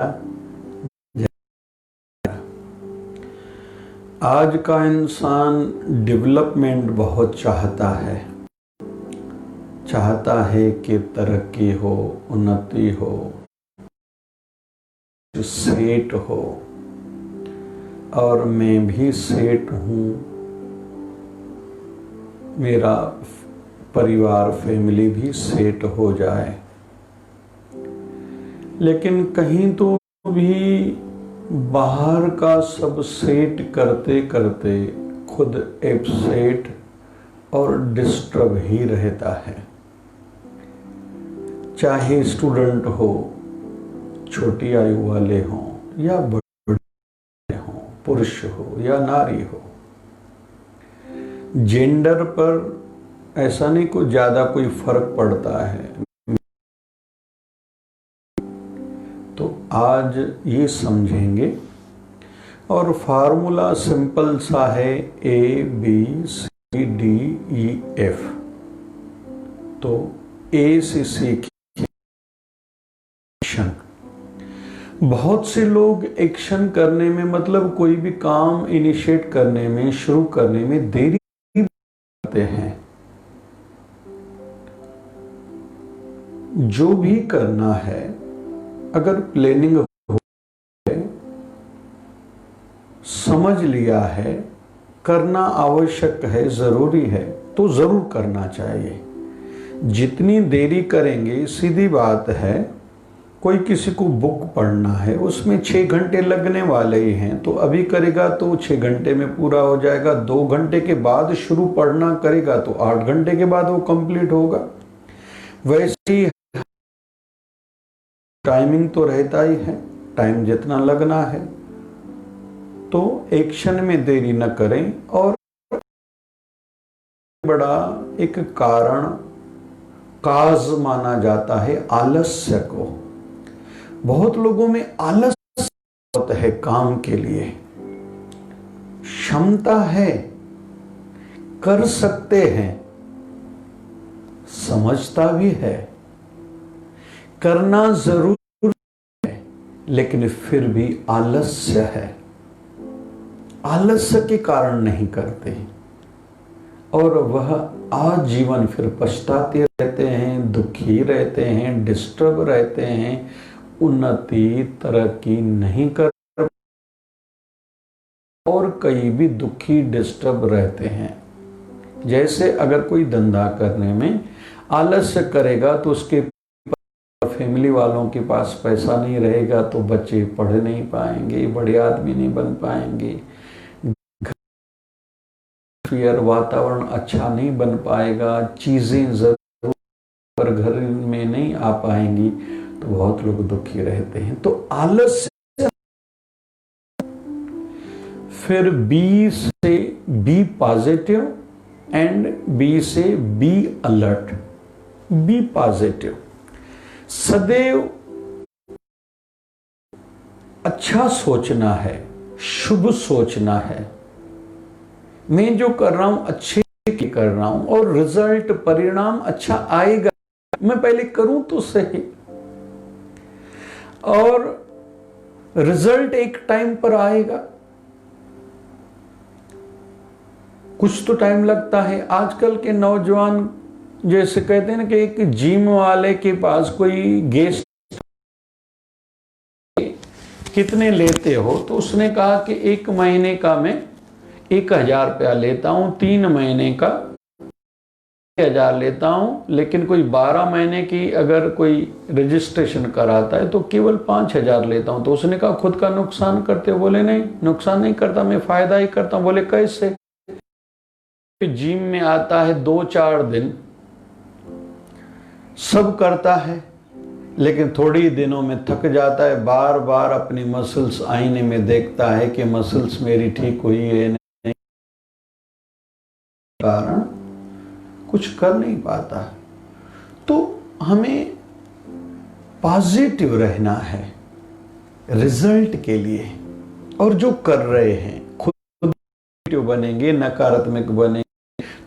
आज का इंसान डेवलपमेंट बहुत चाहता है कि तरक्की हो, उन्नति हो, सेठ हो। और मैं भी सेठ हूँ, मेरा परिवार फैमिली भी सेट हो जाए। लेकिन कहीं तो भी बाहर का सब सेट करते करते खुद अपसेट और डिस्टर्ब ही रहता है। चाहे स्टूडेंट हो, छोटी आयु वाले हों या बड़े हों, पुरुष हो या नारी हो, जेंडर पर ऐसा नहीं कोई ज्यादा कोई फर्क पड़ता है। तो आज ये समझेंगे और फार्मूला सिंपल सा है ABCDEF। तो ए से सीखिए एक्शन। बहुत से लोग एक्शन करने में मतलब कोई भी काम इनिशिएट करने में, शुरू करने में देरी करते हैं। जो भी करना है, अगर प्लानिंग हो, समझ लिया है, करना आवश्यक है, जरूरी है, तो जरूर करना चाहिए। जितनी देरी करेंगे, सीधी बात है, कोई किसी को बुक पढ़ना है, उसमें 6 घंटे लगने वाले ही हैं, तो अभी करेगा तो 6 घंटे में पूरा हो जाएगा। 2 घंटे के बाद शुरू पढ़ना करेगा तो 8 घंटे के बाद वो कंप्लीट होगा। वैसे ही टाइमिंग तो रहता ही है, टाइम जितना लगना है। तो एक्शन में देरी न करें। और बड़ा एक काज माना जाता है आलस्य को। बहुत लोगों में आलस्य होता है काम के लिए। क्षमता है, कर सकते हैं, समझता भी है, करना जरूर है, लेकिन फिर भी आलस्य है। आलस्य के कारण नहीं करते और वह आजीवन फिर पछताते रहते हैं, दुखी रहते हैं, डिस्टर्ब रहते हैं, उन्नति तरक्की नहीं कर और कई भी दुखी डिस्टर्ब रहते हैं। जैसे अगर कोई धंधा करने में आलस्य करेगा तो उसके फैमिली वालों के पास पैसा नहीं रहेगा, तो बच्चे पढ़ नहीं पाएंगे, बड़े आदमी नहीं बन पाएंगे, वातावरण अच्छा नहीं बन पाएगा, चीजें जरूर पर घर में नहीं आ पाएंगी, तो बहुत लोग दुखी रहते हैं। तो आलस्य। फिर बी से बी पॉजिटिव एंड बी से बी अलर्ट। बी पॉजिटिव, सदैव अच्छा सोचना है, शुभ सोचना है। मैं जो कर रहा हूं अच्छे के कर रहा हूं और रिजल्ट परिणाम अच्छा आएगा। मैं पहले करूं तो सही, और रिजल्ट एक टाइम पर आएगा। कुछ तो टाइम लगता है। आजकल के नौजवान जैसे कहते हैं ना कि एक जिम वाले के पास कोई गेस्ट, कितने लेते हो, तो उसने कहा कि 1 महीने का मैं 1000 रुपया लेता हूं, 3 महीने का 1000 लेता हूं, लेकिन कोई 12 महीने की अगर कोई रजिस्ट्रेशन कराता है तो केवल 5000 लेता हूं। तो उसने कहा खुद का नुकसान करते हो? बोले नहीं, नुकसान नहीं करता, मैं फायदा ही करता हूं। बोले कैसे? जिम में आता है 2-4 दिन, सब करता है, लेकिन थोड़ी ही दिनों में थक जाता है। बार बार अपनी मसल्स आईने में देखता है कि मसल्स मेरी ठीक हुई है नहीं, कारण कुछ कर नहीं पाता। तो हमें पॉजिटिव रहना है रिजल्ट के लिए। और जो कर रहे हैं खुद पॉजिटिव बनेंगे, नकारात्मक बनेंगे,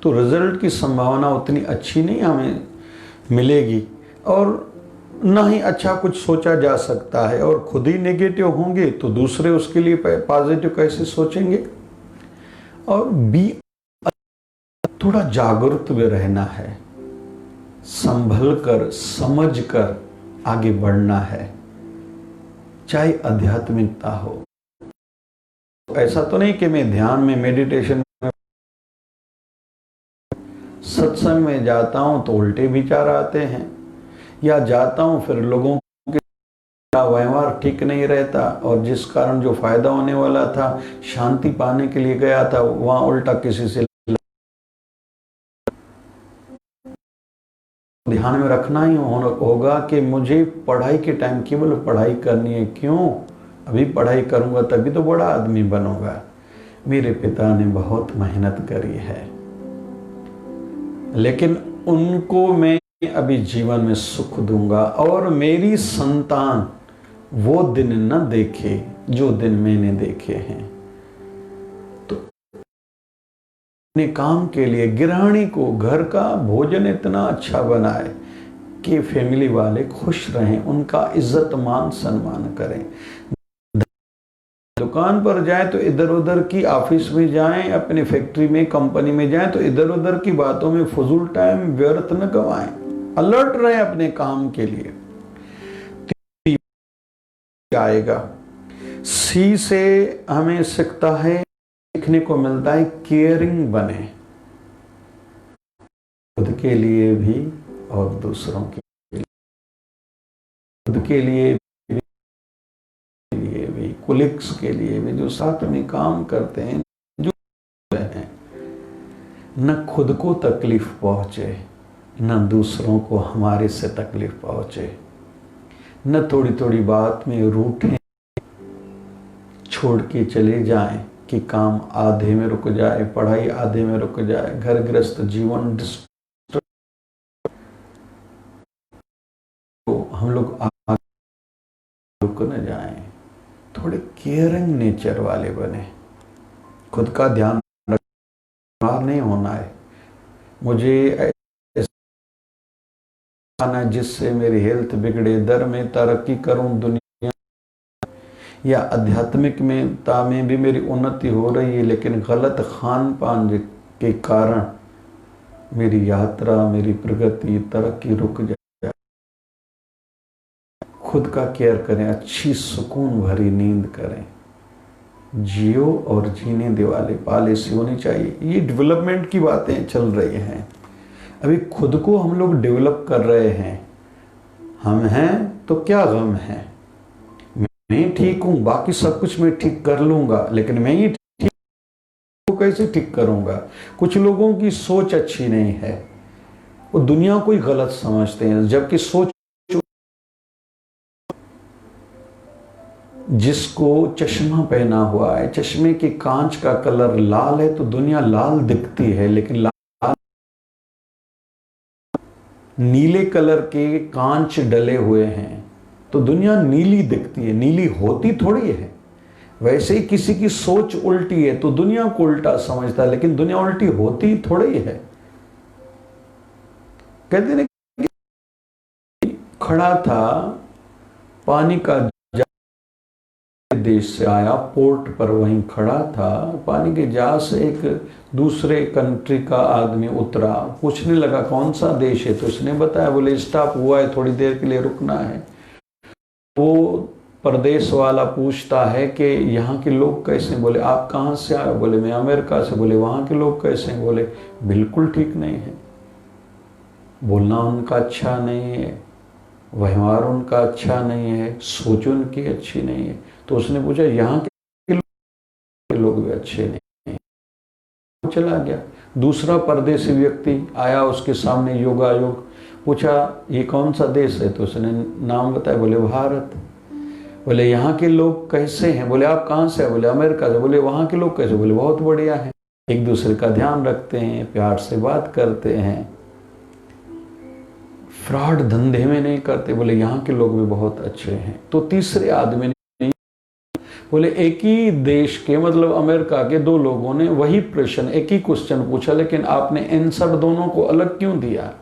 तो रिजल्ट की संभावना उतनी अच्छी नहीं हमें मिलेगी। और ना ही अच्छा कुछ सोचा जा सकता है। और खुद ही नेगेटिव होंगे तो दूसरे उसके लिए पॉजिटिव कैसे सोचेंगे। और बी थोड़ा जागरूक भी रहना है, संभल कर समझ कर आगे बढ़ना है, चाहे आध्यात्मिकता हो। ऐसा तो नहीं कि मैं ध्यान में, मेडिटेशन में, सत्संग में जाता हूं तो उल्टे विचार आते हैं, या जाता हूं फिर लोगों का व्यवहार ठीक नहीं रहता और जिस कारण जो फायदा होने वाला था, शांति पाने के लिए गया था, वहां उल्टा किसी से। ध्यान में रखना ही होगा कि मुझे पढ़ाई के टाइम केवल पढ़ाई करनी है। क्यों? अभी पढ़ाई करूंगा तभी तो बड़ा आदमी बनूंगा। मेरे पिता ने बहुत मेहनत करी है, लेकिन उनको मैं अभी जीवन में सुख दूंगा और मेरी संतान वो दिन न देखे जो दिन मैंने देखे हैं। तो अपने काम के लिए गृहिणी को घर का भोजन इतना अच्छा बनाए कि फैमिली वाले खुश रहें, उनका इज्जत मान सम्मान करें। दुकान पर जाए तो इधर उधर की, ऑफिस में जाएं, अपनी फैक्ट्री में, कंपनी में जाएं तो इधर उधर की बातों में फजूल टाइम व्यर्थ न गवाएं, अलर्ट रहें अपने काम के लिए। आएगा सी से हमें सीखता है, सीखने को मिलता है केयरिंग बने, खुद के लिए भी और दूसरों के लिए, खुद के लिए भी, कोलिग्स के लिए भी, जो साथ में काम करते हैं, जो हैं, न खुद को तकलीफ पहुंचे न दूसरों को हमारे से तकलीफ पहुंचे, न थोड़ी थोड़ी बात में रूठें, छोड़ के चले जाएं कि काम आधे में रुक जाए, पढ़ाई आधे में रुक जाए, घर गृहस्थ जीवन तो हम लोग रुक न जाएं। थोड़े केयरिंग नेचर वाले बने, खुद का ध्यान रखना नहीं होना है। मुझे जिससे मेरी हेल्थ बिगड़े, दर में तरक्की करूं दुनिया या आध्यात्मिक में भी मेरी उन्नति हो रही है, लेकिन गलत खान पान के कारण मेरी यात्रा, मेरी प्रगति, तरक्की रुक जाए। खुद का केयर करें, अच्छी सुकून भरी नींद करें, जियो और जीने दे वाले पॉलिसी होनी चाहिए। ये डेवलपमेंट की बातें चल रही हैं, अभी खुद को हम लोग डेवलप कर रहे हैं। हम हैं तो क्या गम है, मैं ठीक हूं, बाकी सब कुछ मैं ठीक कर लूंगा, लेकिन मैं ही ठीक को कैसे ठीक करूंगा। कुछ लोगों की सोच अच्छी नहीं है, वो दुनिया को ही गलत समझते हैं, जबकि सोच, जिसको चश्मा पहना हुआ है, चश्मे के कांच का कलर लाल है तो दुनिया लाल दिखती है, लेकिन नीले कलर के कांच डले हुए हैं तो दुनिया नीली दिखती है, नीली होती थोड़ी है। वैसे ही किसी की सोच उल्टी है तो दुनिया को उल्टा समझता है, लेकिन दुनिया उल्टी होती थोड़ी है। कहते हैं खड़ा था, पानी का देश से आया, पोर्ट पर वहीं खड़ा था, पानी के जहाज से एक दूसरे कंट्री का आदमी उतरा, पूछने लगा कौन सा देश है, तो उसने बताया, बोले स्टॉप हुआ है, थोड़ी देर के लिए रुकना है। वो परदेश वाला पूछता है कि यहाँ के लोग कैसे, बोले आप कहाँ से आए, बोले मैं अमेरिका से, बोले वहाँ के लोग कैसे, बोले बिल्कुल ठीक नहीं है, बोलना उनका अच्छा नहीं है, व्यवहार उनका अच्छा नहीं है, सोच उनकी अच्छी नहीं है। तो उसने पूछा यहाँ के लोग भी अच्छे नहीं हैं, चला गया। दूसरा परदेसी व्यक्ति आया, उसके सामने योगायोग पूछा ये कौन सा देश है, तो उसने नाम बताया, बोले भारत। बोले यहाँ के लोग कैसे हैं, बोले आप कहाँ से, बोले अमेरिका से। बोले वहाँ के लोग कैसे, बोले बहुत बढ़िया है, एक दूसरे का ध्यान रखते हैं, प्यार से बात करते हैं, फ्रॉड धंधे में नहीं करते। बोले यहाँ के लोग भी बहुत अच्छे हैं। तो तीसरे आदमी ने, बोले एक ही देश के, मतलब अमेरिका के दो लोगों ने वही प्रश्न, एक ही क्वेश्चन पूछा, लेकिन आपने आंसर दोनों को अलग क्यों दिया।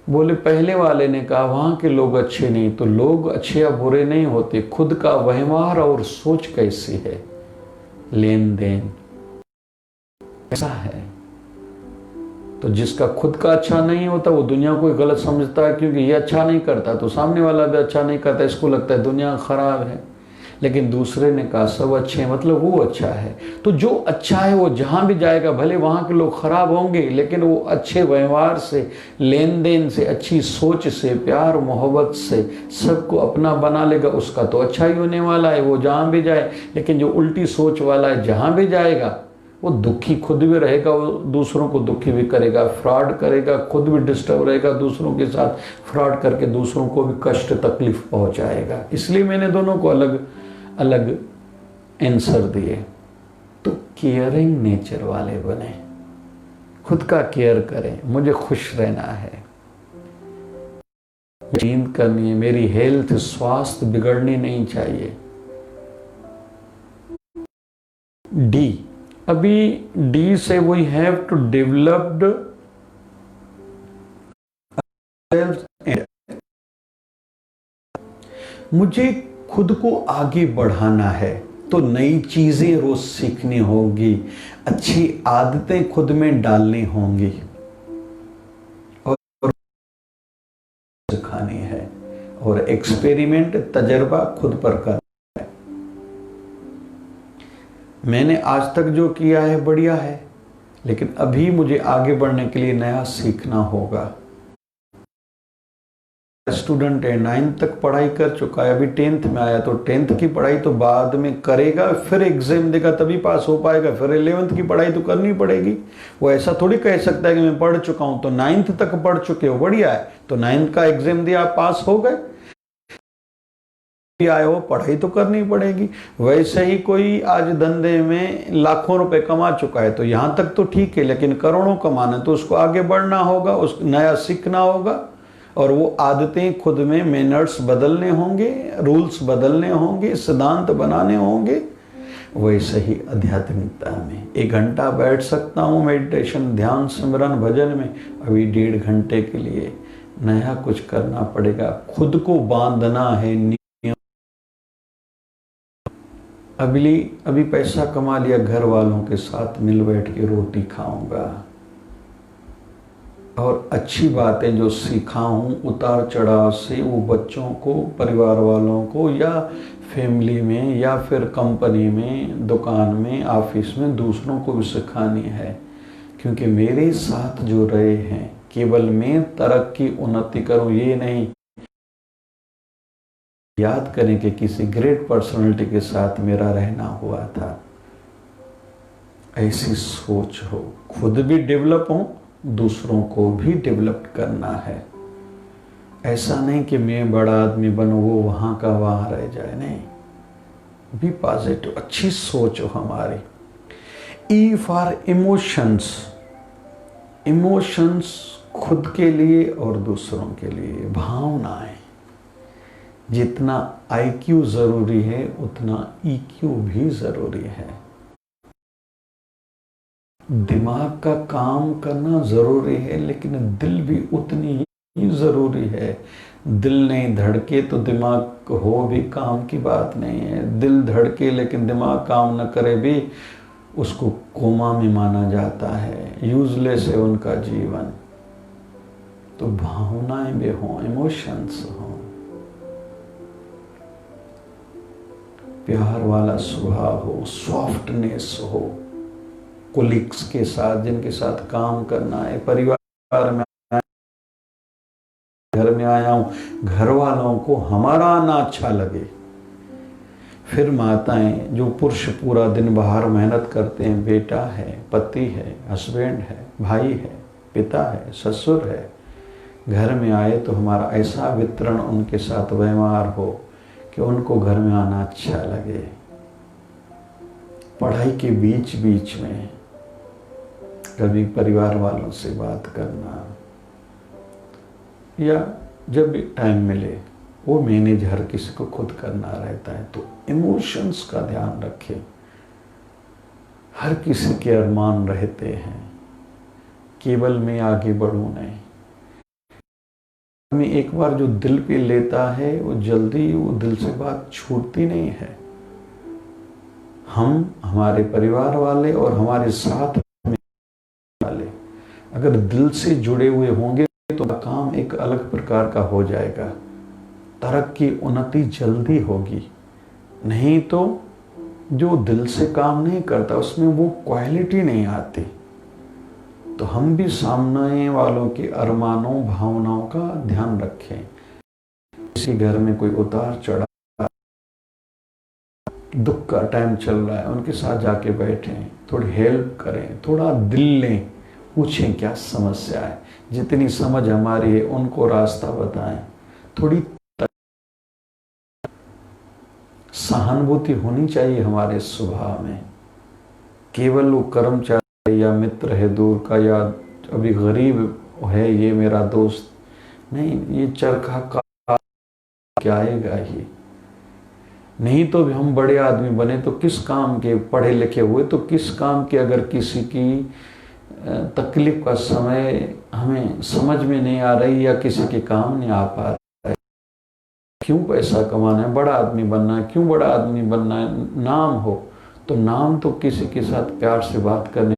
बोले पहले वाले ने कहा वहां के लोग अच्छे नहीं, तो लोग अच्छे या बुरे नहीं होते, खुद का व्यवहार और सोच कैसी है, लेन देन ऐसा है। तो जिसका खुद का अच्छा नहीं होता वो दुनिया को गलत समझता है, क्योंकि ये अच्छा नहीं करता तो सामने वाला भी अच्छा नहीं करता, इसको लगता है दुनिया खराब है। लेकिन दूसरे ने कहा सब अच्छे हैं, मतलब वो अच्छा है। तो जो अच्छा है वो जहाँ भी जाएगा, भले वहाँ के लोग खराब होंगे, लेकिन वो अच्छे व्यवहार से, लेन देन से, अच्छी सोच से, प्यार मोहब्बत से सबको अपना बना लेगा, उसका तो अच्छा ही होने वाला है, वो जहाँ भी जाए। लेकिन जो उल्टी सोच वाला है, जहाँ भी जाएगा वो दुखी खुद भी रहेगा, वो दूसरों को दुखी भी करेगा, फ्रॉड करेगा, खुद भी डिस्टर्ब रहेगा, दूसरों के साथ फ्रॉड करके दूसरों को भी कष्ट तकलीफ पहुंचाएगा। इसलिए मैंने दोनों को अलग अलग आंसर दिए। तो केयरिंग नेचर वाले बने, खुद का केयर करें, मुझे खुश रहना है, नींद करनी है, मेरी हेल्थ स्वास्थ्य बिगड़नी नहीं चाहिए। डी, अभी डी से वी हैव टू डेवलप्ड मुझे खुद को आगे बढ़ाना है, तो नई चीजें रोज सीखनी होगी, अच्छी आदतें खुद में डालनी होंगी और सिखानी है, और एक्सपेरिमेंट तजर्बा खुद पर करना है। मैंने आज तक जो किया है बढ़िया है, लेकिन अभी मुझे आगे बढ़ने के लिए नया सीखना होगा। स्टूडेंट है, 9th तक पढ़ाई कर चुका है, अभी 10th में आया, तो 10th की पढ़ाई तो बाद में करेगा, फिर एग्जाम देगा तभी पास हो पाएगा, फिर 11th की पढ़ाई तो करनी पड़ेगी। वो ऐसा थोड़ी कह सकता है कि मैं पढ़ चुका हूं, तो 9th तक पढ़ चुके हो, बढ़िया है, तो 9th का एग्जाम दिया, आप पास हो गए, आए हो, पढ़ाई तो करनी पड़ेगी। वैसे ही कोई आज धंधे में लाखों रुपए कमा चुका है, तो यहां तक तो ठीक है, लेकिन करोड़ों कमाना, तो उसको आगे बढ़ना होगा, उस नया सीखना होगा, और वो आदतें खुद में, मैनर्स बदलने होंगे, रूल्स बदलने होंगे, सिद्धांत बनाने होंगे। वैसे ही आध्यात्मिकता में 1 घंटा बैठ सकता हूँ मेडिटेशन, ध्यान, सिमरन, भजन में, अभी 1.5 घंटे के लिए नया कुछ करना पड़ेगा, खुद को बांधना है। अभी पैसा कमा लिया, घर वालों के साथ मिल बैठ के रोटी खाऊंगा, और अच्छी बातें जो सीखा हूँ उतार चढ़ाव से वो बच्चों को, परिवार वालों को, या फैमिली में, या फिर कंपनी में, दुकान में, ऑफिस में दूसरों को भी सिखानी है। क्योंकि मेरे साथ जो रहे हैं, केवल मैं तरक्की उन्नति करूं ये नहीं, याद करें कि किसी ग्रेट पर्सनालिटी के साथ मेरा रहना हुआ था। ऐसी सोच हो, खुद भी डेवलप हो, दूसरों को भी डेवलप करना है। ऐसा नहीं कि मैं बड़ा आदमी बनूं, वो वहां का वहां रह जाए, नहीं। बी पॉजिटिव, अच्छी सोच हो हमारी। ई फॉर इमोशंस, इमोशंस खुद के लिए और दूसरों के लिए, भावनाएं। जितना आईक्यू जरूरी है उतना ईक्यू भी जरूरी है। दिमाग का काम करना जरूरी है, लेकिन दिल भी उतनी ही जरूरी है। दिल नहीं धड़के तो दिमाग हो भी काम की बात नहीं है। दिल धड़के लेकिन दिमाग काम न करे भी उसको कोमा में माना जाता है, यूजलेस है उनका जीवन। तो भावनाएं भी हों, इमोशंस हों, प्यार वाला स्वभाव हो, सॉफ्टनेस हो, कोलिग्स के साथ, जिनके साथ काम करना है, परिवार में, घर में आया हूं, घर वालों को हमारा आना अच्छा लगे। फिर माताएं, जो पुरुष पूरा दिन बाहर मेहनत करते हैं, बेटा है, पति है, हस्बैंड है, भाई है, पिता है, ससुर है, घर में आए तो हमारा ऐसा वितरण उनके साथ व्यवहार हो कि उनको घर में आना अच्छा लगे। पढ़ाई के बीच बीच में कभी परिवार वालों से बात करना, या जब भी टाइम मिले, वो मैनेज हर किसी को खुद करना रहता है। तो इमोशंस का ध्यान रखें। हर किसी के अरमान रहते हैं, केवल मैं आगे बढ़ूं नहीं। में एक बार जो दिल पे लेता है वो जल्दी वो दिल से बात छूटती नहीं है। हम, हमारे परिवार वाले और हमारे साथ में वाले अगर दिल से जुड़े हुए होंगे तो काम एक अलग प्रकार का हो जाएगा, तरक्की उन्नति जल्दी होगी। नहीं तो जो दिल से काम नहीं करता उसमें वो क्वालिटी नहीं आती। तो हम भी सामने वालों के अरमानों भावनाओं का ध्यान रखें। किसी घर में कोई उतार चढ़ाव, दुख का टाइम चल रहा है, उनके साथ जाके बैठें, थोड़ी हेल्प करें, थोड़ा दिल लें, पूछें क्या समस्या है, जितनी समझ हमारी है उनको रास्ता बताएं। थोड़ी सहानुभूति होनी चाहिए हमारे स्वभाव में। केवल वो कर्मचारी या मित्र है दूर का, या अभी गरीब है ये मेरा दोस्त, नहीं, ये चरखा का क्या आएगा ही। नहीं तो भी हम बड़े आदमी बने तो किस काम के, पढ़े लिखे हुए तो किस काम के, अगर किसी की तकलीफ का समय हमें समझ में नहीं आ रही या किसी के काम नहीं आ पा रहा है, क्यों पैसा कमाना है, बड़ा आदमी बनना है, क्यों बड़ा आदमी बनना है, नाम हो तो नाम तो किसी के साथ प्यार से बात करने,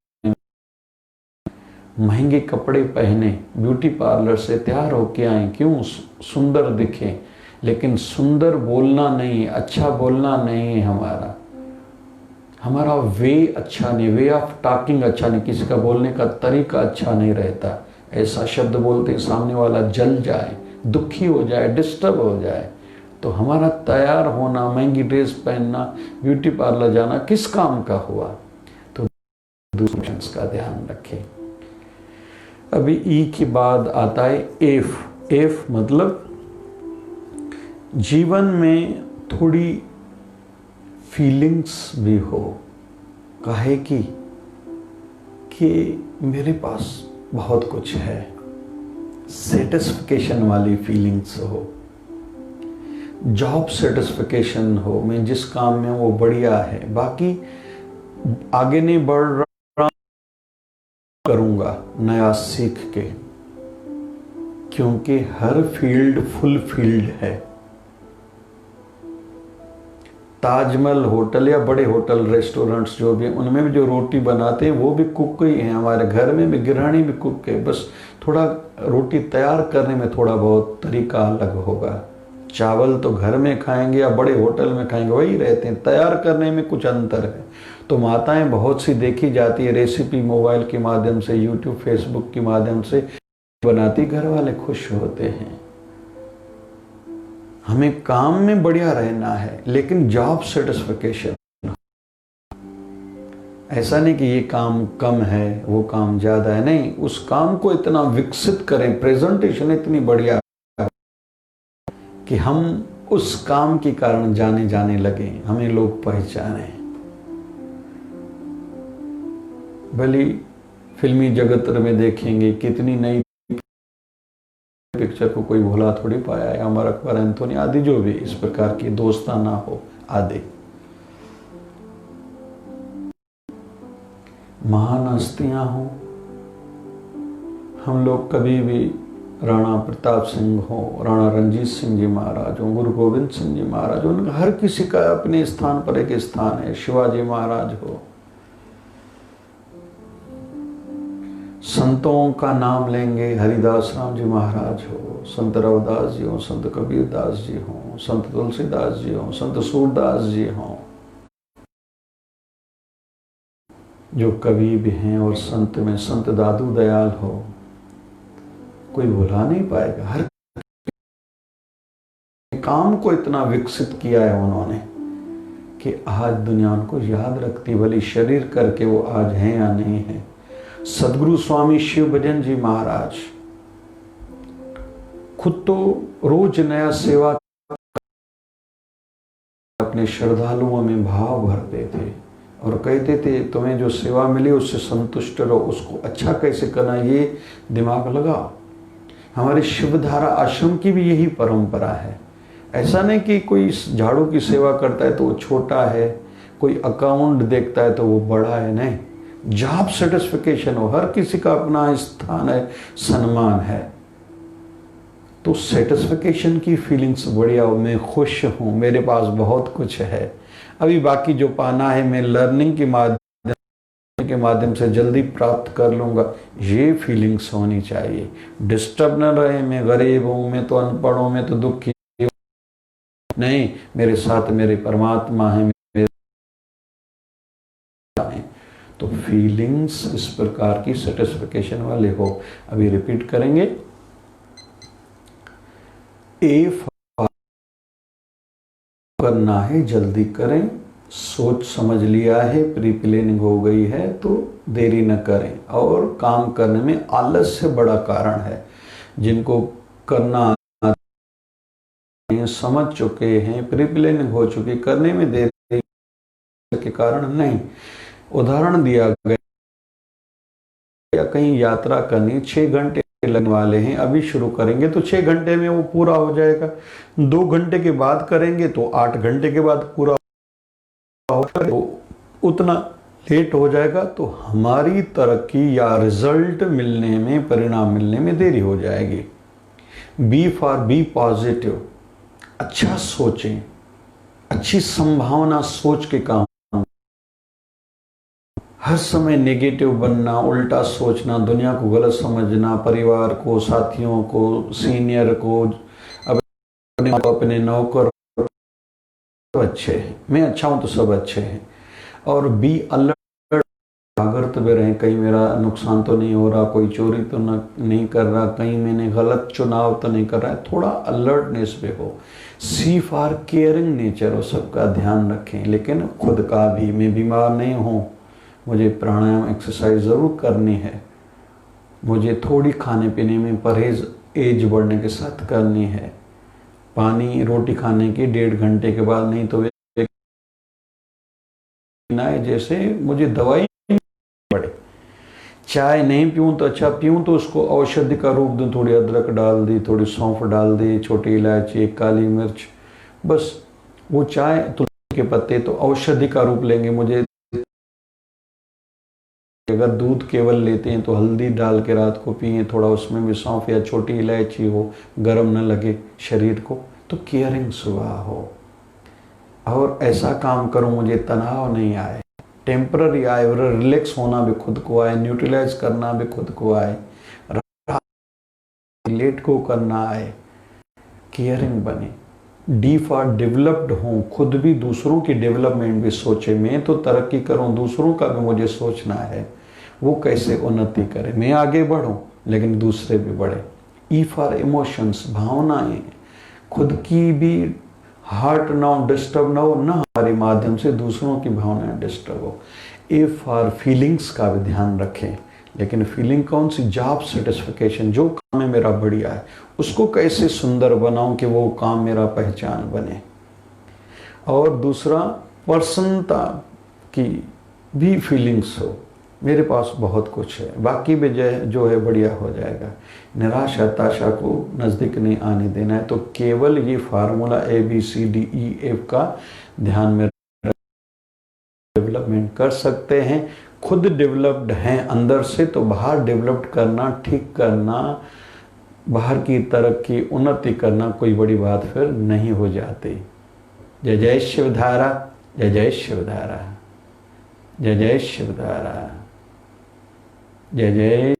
महंगे कपड़े पहने, ब्यूटी पार्लर से तैयार होके आए, क्यों सुंदर दिखें, लेकिन सुंदर बोलना नहीं, अच्छा बोलना नहीं है हमारा वे अच्छा नहीं, वे ऑफ टॉकिंग अच्छा नहीं, किसी का बोलने का तरीका अच्छा नहीं रहता। ऐसा शब्द बोलते सामने वाला जल जाए, दुखी हो जाए, डिस्टर्ब हो जाए। तो हमारा तैयार होना, महंगी ड्रेस पहनना, ब्यूटी पार्लर जाना किस काम का हुआ। तो दूसरे का ध्यान रखें। अभी ई के बाद आता है एफ। एफ मतलब जीवन में थोड़ी फीलिंग्स भी हो, काहे कि मेरे पास बहुत कुछ है, सेटिस्फिकेशन वाली फीलिंग्स हो, जॉब सेटिस्फिकेशन हो, मैं जिस काम में वो बढ़िया है, बाकी आगे नहीं बढ़ रहा, करूँगा नया सीख के, क्योंकि हर फील्ड फुल फील्ड है। ताजमहल होटल या बड़े होटल रेस्टोरेंट्स जो भी, उनमें भी जो रोटी बनाते हैं वो भी कुक ही हैं। हमारे घर में भी गृहिणी भी कुक है, बस थोड़ा रोटी तैयार करने में थोड़ा बहुत तरीका अलग होगा। चावल तो घर में खाएंगे या बड़े होटल में खाएंगे वही रहते हैं, तैयार करने में कुछ अंतर है। तो माताएं बहुत सी देखी जाती है, रेसिपी मोबाइल के माध्यम से, यूट्यूब फेसबुक के माध्यम से बनाती, घर वाले खुश होते हैं। हमें काम में बढ़िया रहना है, लेकिन जॉब सेटिस्फिकेशन, ऐसा नहीं कि ये काम कम है वो काम ज्यादा है, नहीं, उस काम को इतना विकसित करें, प्रेजेंटेशन इतनी बढ़िया कि हम उस काम के कारण जाने लगे, हमें लोग पहचाने। भली फिल्मी जगत में देखेंगे कितनी नई पिक्चर को कोई भुला थोड़ी पाया है, अमर अकबर, एंथोनी आदि जो भी इस प्रकार की दोस्ताना हो आदि महान हस्तियां हो। हम लोग कभी भी राणा प्रताप सिंह हो, राणा रंजीत सिंह जी महाराज हो, गुरु गोविंद सिंह जी महाराज हो, उनका हर किसी का अपने स्थान पर एक स्थान है। शिवाजी महाराज हो, संतों का नाम लेंगे, हरिदास राम जी महाराज हो, संत रविदास जी हो, संत कबीर दास जी हो, संत तुलसीदास जी हो, संत सूरदास जी हो, जो कवि भी हैं, और संत में संत दादू दयाल हो, कोई भुला नहीं पाएगा। हर काम को इतना विकसित किया है उन्होंने कि आज दुनिया उनको याद रखती, भली शरीर करके वो आज हैं या नहीं है। सदगुरु स्वामी शिव भजन जी महाराज खुद तो रोज नया सेवा अपने श्रद्धालुओं में भाव भरते थे और कहते थे तुम्हें जो सेवा मिली उससे संतुष्ट रहो, उसको अच्छा कैसे करना ये दिमाग लगाओ। हमारे शिवधारा आश्रम की भी यही परंपरा है। ऐसा नहीं कि कोई झाड़ू की सेवा करता है तो वो छोटा है, कोई अकाउंट देखता है तो वो बड़ा है, नहीं, जॉब सेटिस्फिकेशन हो, हर किसी का अपना स्थान है, सम्मान है। तो सेटिस्फिकेशन की फीलिंग्स बढ़िया हो, मैं खुश हूँ, मेरे पास बहुत कुछ है, अभी बाकी जो पाना है मैं लर्निंग के माध्यम से जल्दी प्राप्त कर लूँगा, ये फीलिंग्स होनी चाहिए। डिस्टर्ब न रहे, मैं गरीब हूँ, मैं तो अनपढ़ हूँ, मैं तो दुखी हूँ, नहीं, मेरे साथ मेरे परमात्मा है, मेरे हैं। तो फीलिंग्स इस प्रकार की सेटिस्फिकेशन वाले हो। अभी रिपीट करेंगे। ए करना है जल्दी करें, सोच समझ लिया है, प्री प्लानिंग हो गई है तो देरी न करें। और काम करने में आलस्य बड़ा कारण है। जिनको करना समझ चुके हैं, प्री प्लानिंग हो चुकी, करने में देरी के कारण नहीं। उदाहरण दिया गया, कहीं यात्रा करनी 6 घंटे लगने वाले हैं, अभी शुरू करेंगे तो 6 घंटे में वो पूरा हो जाएगा, 2 घंटे के बाद करेंगे तो 8 घंटे के बाद पूरा होगा, तो उतना लेट हो जाएगा, तो हमारी तरक्की या रिजल्ट मिलने में, परिणाम मिलने में देरी हो जाएगी। बी फॉर बी पॉजिटिव, अच्छा सोचें, अच्छी संभावना सोच के काम। हर समय नेगेटिव बनना, उल्टा सोचना, दुनिया को गलत समझना, परिवार को, साथियों को, सीनियर को, अपने नौकर अच्छे हैं, मैं अच्छा हूं तो सब अच्छे हैं। और बी अलर्ट, जागृत भी रहें, कहीं मेरा नुकसान तो नहीं हो रहा, कोई चोरी तो नहीं कर रहा, कहीं मैंने गलत चुनाव तो नहीं कर रहा है, थोड़ा अलर्टनेस पे हो। सी फॉर केयरिंग नेचर, हो सबका ध्यान रखें, लेकिन खुद का भी। मैं बीमार नहीं हूँ, मुझे प्राणायाम एक्सरसाइज ज़रूर करनी है, मुझे थोड़ी खाने पीने में परहेज एज बढ़ने के साथ करनी है, पानी रोटी खाने की 1.5 घंटे के बाद, नहीं तो जैसे मुझे दवाई पड़े। चाय नहीं पीऊँ तो अच्छा, पीऊँ तो उसको औषधि का रूप दूँ, थोड़ी अदरक डाल दी, थोड़ी सौंफ डाल दी, छोटी इलायची, काली मिर्च, बस। वो चाय तुलसी के पत्ते तो औषधि का रूप लेंगे। मुझे अगर दूध केवल लेते हैं तो हल्दी डाल के रात को पिए, थोड़ा उसमें भी सौंफ या छोटी इलायची हो, गर्म न लगे शरीर को, तो केयरिंग सुबह हो। और ऐसा काम करूं मुझे तनाव नहीं आए, टेम्पररी आए, और रिलैक्स होना भी खुद को आए, न्यूट्रलाइज करना भी खुद को आए, लेट को करना आए, केयरिंग बने। डी फॉर डेवलप्ड हूँ, खुद भी दूसरों की डेवलपमेंट भी सोचे, मैं तो तरक्की करूँ, दूसरों का भी मुझे सोचना है, वो कैसे उन्नति करे, मैं आगे बढ़ूँ लेकिन दूसरे भी बढ़े। ई फॉर इमोशंस, भावनाएं, खुद की भी हार्ट ना डिस्टर्ब ना हो, ना हमारे माध्यम से दूसरों की भावनाएं डिस्टर्ब हो। ए फॉर फीलिंग्स का भी ध्यान रखें, लेकिन फीलिंग कौन सी? जॉब सेटिस्फिकेशन, जो काम है मेरा बढ़िया है, उसको कैसे सुंदर बनाऊं कि वो काम मेरा पहचान बने। और दूसरा, प्रसन्नता की भी फीलिंग्स हो, मेरे पास बहुत कुछ है, बाकी भी जो है बढ़िया हो जाएगा। निराश हताशा को नज़दीक नहीं आने देना है। तो केवल ये फार्मूला ABCDEF का ध्यान में डेवलपमेंट कर सकते हैं। खुद डेवलप्ड हैं अंदर से, तो बाहर डेवलप्ड करना, ठीक करना, बाहर की तरक्की, उन्नति करना कोई बड़ी बात फिर नहीं हो जाती। जय जय शिवधारा, जय जय शिवधारा, जय जय शिवधारा, जय जय